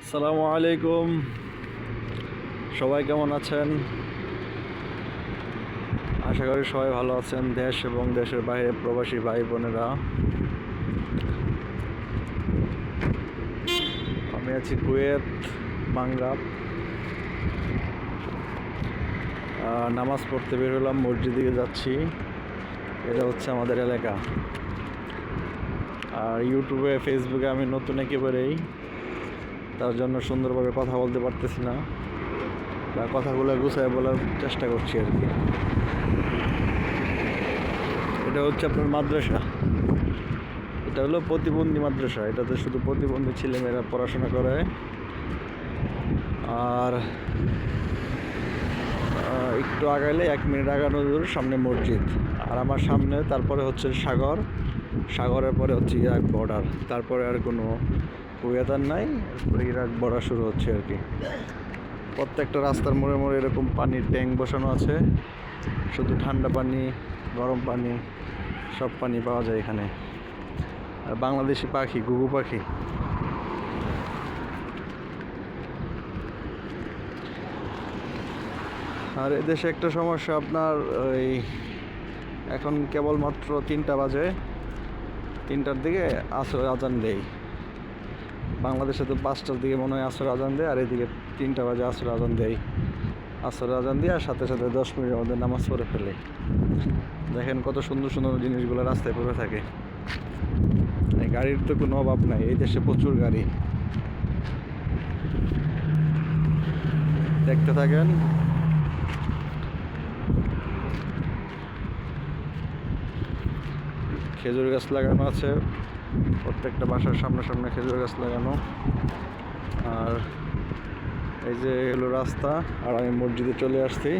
আসসালামু আলাইকুম। সবাই কেমন আছেন? আশা করি সবাই ভালো আছেন। দেশ এবং দেশের বাইরে প্রবাসী ভাই বোনেরা, আমি আছি কুয়েত বাংলা। নামাজ পড়তে বের হলাম, মসজিদে যাচ্ছি। এটা হচ্ছে আমাদের এলাকা। আর ইউটিউবে ফেসবুকে আমি নতুন একেবারেই, তার জন্য সুন্দরভাবে কথা বলতে পারতেছি না, বা কথাগুলো গুছায় বলার চেষ্টা করছি আর কি। এটা হচ্ছে আপনার মাদ্রাসা। এটা হলো প্রতিবন্ধী মাদ্রাসা। এটাতে শুধু প্রতিবন্ধী ছেলেমেয়েরা পড়াশোনা করে। আর একটু আগাইলে 1 মিনিট আগানো দূর সামনে মসজিদ। আর আমার সামনে তারপরে হচ্ছে সাগর। সাগরের পরে হচ্ছে ইরাক বর্ডার। তারপরে আর কোনো কুয়েতার নাই। এরপরে ইরাক বর্ডার শুরু হচ্ছে আর কি। প্রত্যেকটা রাস্তার মোড়ে মোড়ে এরকম পানির ট্যাঙ্ক বসানো আছে। শুধু ঠান্ডা পানি, গরম পানি, সব পানি পাওয়া যায় এখানে। আর বাংলাদেশি পাখি, ঘুঘু পাখি। আর এদেশে একটা সমস্যা আপনার, ওই এখন কেবলমাত্র 3টা বাজে। 3টার দিকে আসর আজান দেয়। বাংলাদেশে তো 5টার দিকে মনে হয় আসর আজান দেয়, আর এদিকে 3টা বাজে আসর আজান দেয়। আসর আজান দিয়ে আর সাথে সাথে 10 মিনিটের মধ্যে নামাজ পড়ে ফেলে। দেখেন কত সুন্দর সুন্দর জিনিসগুলো রাস্তায় পড়ে থাকে। এই গাড়ির তো কোনো অভাব নাই, এই দেশে প্রচুর গাড়ি। দেখতে থাকেন। খেজুর গাছ লাগানো আছে, প্রত্যেকটা বাসার সামনে সামনে খেজুর গাছ লাগানো। আর এই যে হলো রাস্তা। আর আমি মসজিদে চলে আসছি।